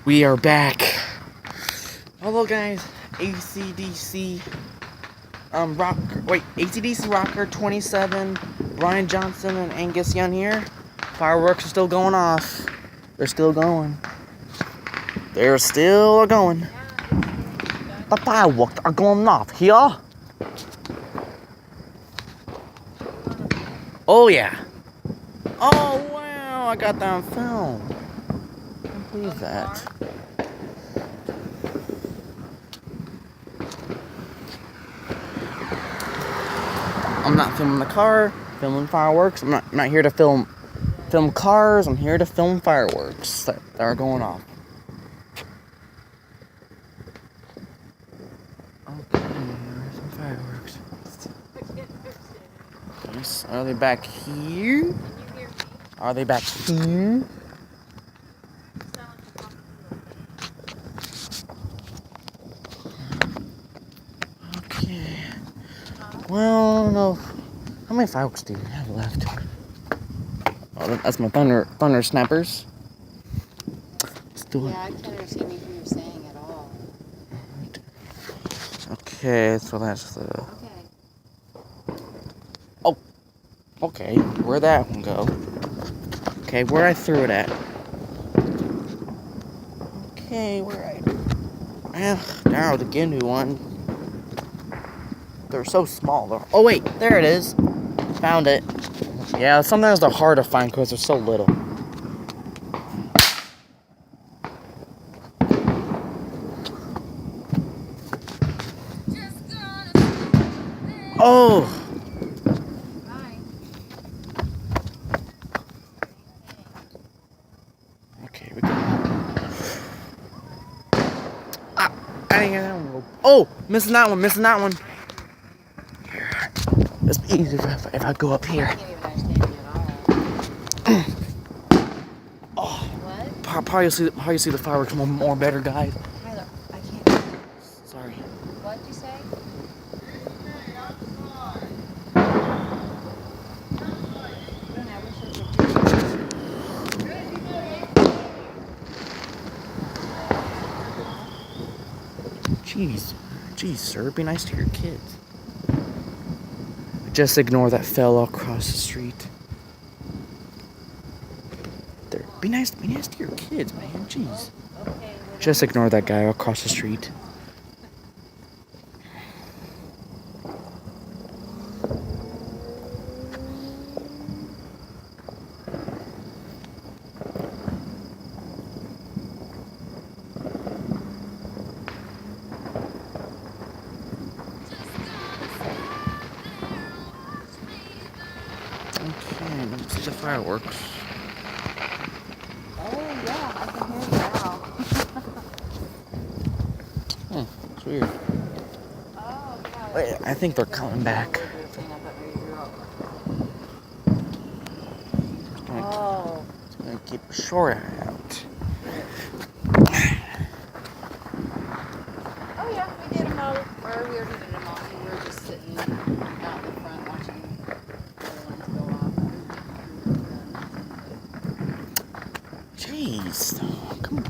We are back. Hello guys, ACDC ACDC Rocker 27, Brian Johnson and Angus Young here. Fireworks are still going off. They're still going. They're still going. The fireworks are going off here. Oh yeah. Oh wow, I got that on film. I can't believe that. I'm not filming the car, filming fireworks. I'm not here to film cars. I'm here to film fireworks that are going off. Okay, there's some fireworks. Yes, are they back here? Are they back here? Okay. Well, I don't know. How many fireworks do you have left? Oh, that's my thunder snappers. Let's do it. Yeah, I can't understand anything you're saying at all. Okay, so that's the... Okay. Oh! Okay, where'd that one go? Okay, where I threw it at. Okay, now the Gindu one. They're so small though. Oh wait, there it is. Found it. Yeah, sometimes they're hard to find because they're so little. Oh! Bye. Okay, we go. Ah, I didn't get that one. Oh! Missing that one. It's easy if I go up here. I can't even understand you at all. Oh, What? how you see the fireworks more better, guys. Tyler, I can't. Sorry. What did you say? Jeez, sir, be nice to your kids. Just ignore that fell across the street. There, be nice to your kids, man. Jeez. Just ignore that guy across the street. Okay, let's see the fireworks. Oh, yeah, I can hear you now. It's weird. Oh, yeah. Wait, I think they're coming back. Oh. It's gonna keep a short eye out. Oh, yeah, we did them all. Or we already did them all. We were just sitting out in the front watching the ones go off. Jeez. Come on.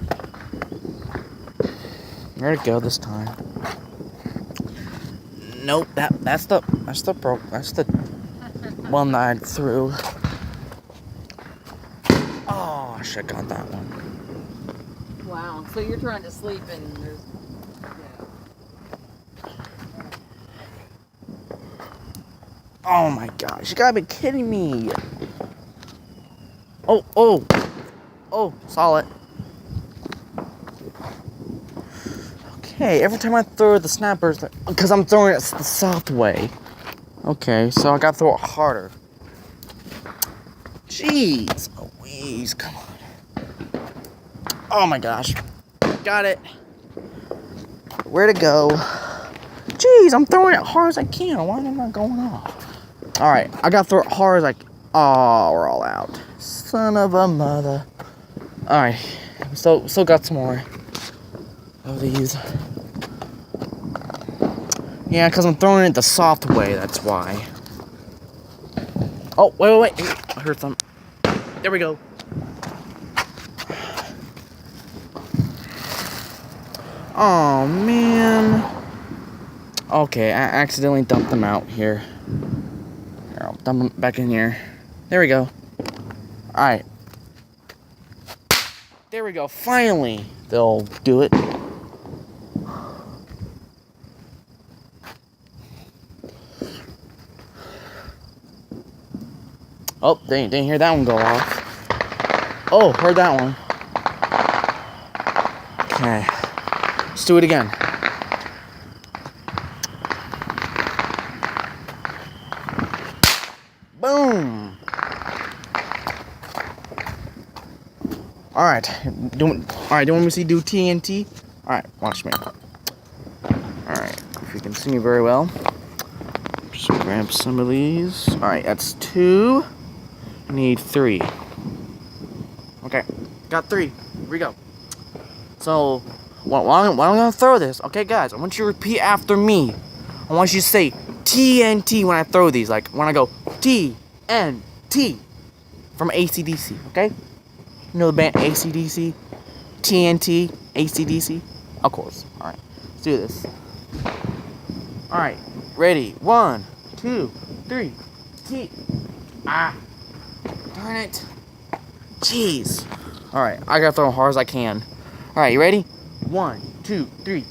Where'd it go this time? Nope, that's the one that I threw. Oh, I should have got that one. Wow, so you're trying to sleep and there's... Oh my gosh, you gotta be kidding me. Oh, saw it. Okay, every time I throw the snappers, because I'm throwing it the soft way. Okay, so I gotta throw it harder. Jeez, Louise, come on. Oh my gosh, got it. Where'd it go? Jeez, I'm throwing it hard as I can. Why am I not going off? All right, I gotta throw it hard as I can. Oh, we're all out. Son of a mother. All right, still got some more of these. Yeah, because I'm throwing it the soft way, that's why. Oh, wait. I heard some. There we go. Oh, man. Okay, I accidentally dumped them out here. Here, I'll dump them back in here. There we go. Alright. There we go. Finally, they'll do it. Oh, they didn't hear that one go off. Oh, heard that one. Okay. Let's do it again. Boom. Alright. Do you want me to see do TNT? Alright, watch me. Alright, if you can see me very well. Just grab some of these. Alright, that's 2. I need 3. Okay, got 3. Here we go. So, while I'm gonna throw this, okay, guys, I want you to repeat after me. I want you to say TNT when I throw these. Like, when I go TNT from AC/DC, okay? You know the band AC/DC? TNT, AC/DC? Of course. Alright, let's do this. Alright, ready? 1, 2, 3. T. Ah. Darn it. Jeez. Alright, I gotta throw as hard as I can. Alright, you ready? 1, 2, 3.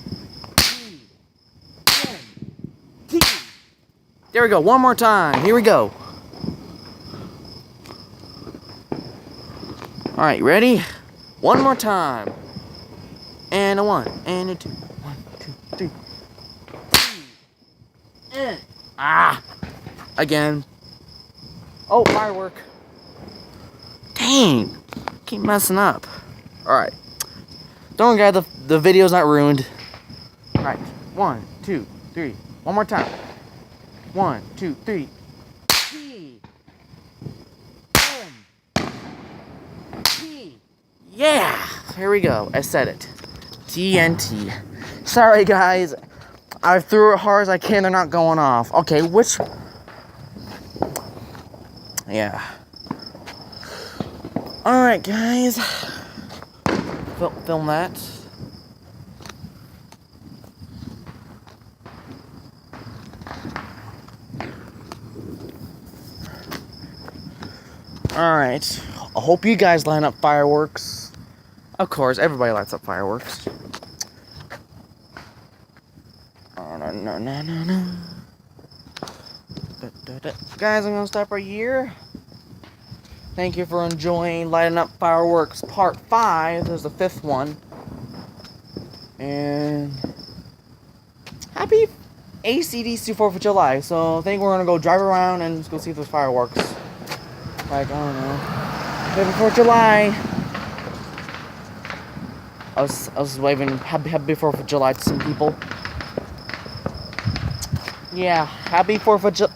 T. There we go. One more time. Here we go. Alright, ready? One more time. And a 1, and a 2. 1, 2, 3. Ah. Again. Oh, firework. Dang. Keep messing up. Alright. Don't worry, guys, the video's not ruined. Alright. 1, 2, 3. One more time. 1, 2, 3. T. N. T. Yeah. Here we go. I said it. TNT. Sorry, guys. I threw it hard as I can. They're not going off. Okay, which... Yeah. Alright, guys. Film that. Alright. I hope you guys line up fireworks. Of course, everybody lights up fireworks. Oh, no. Guys, I'm gonna stop right here. Thank you for enjoying Lighting Up Fireworks Part 5. There's the 5th one. And happy AC/DC 4th of July. So I think we're gonna go drive around and just go see if there's fireworks. Like, I don't know. Happy 4th of July. I was waving happy 4th of July to some people. Yeah, happy 4th of July.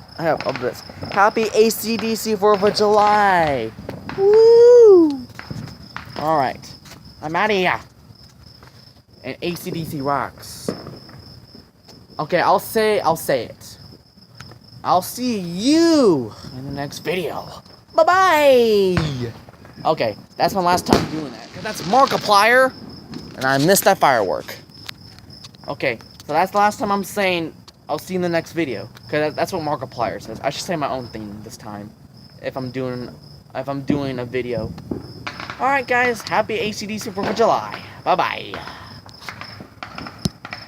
Happy AC/DC 4th of July. Woo! Alright. I'm out of here. And AC/DC rocks. Okay, I'll say it. I'll see you in the next video. Bye-bye! Okay, that's my last time doing that. Because that's Markiplier. And I missed that firework. Okay, so that's the last time I'm saying I'll see you in the next video. Because that's what Markiplier says. I should say my own thing this time. If I'm doing a video. Alright guys, happy AC/DC 4th of July. Bye-bye.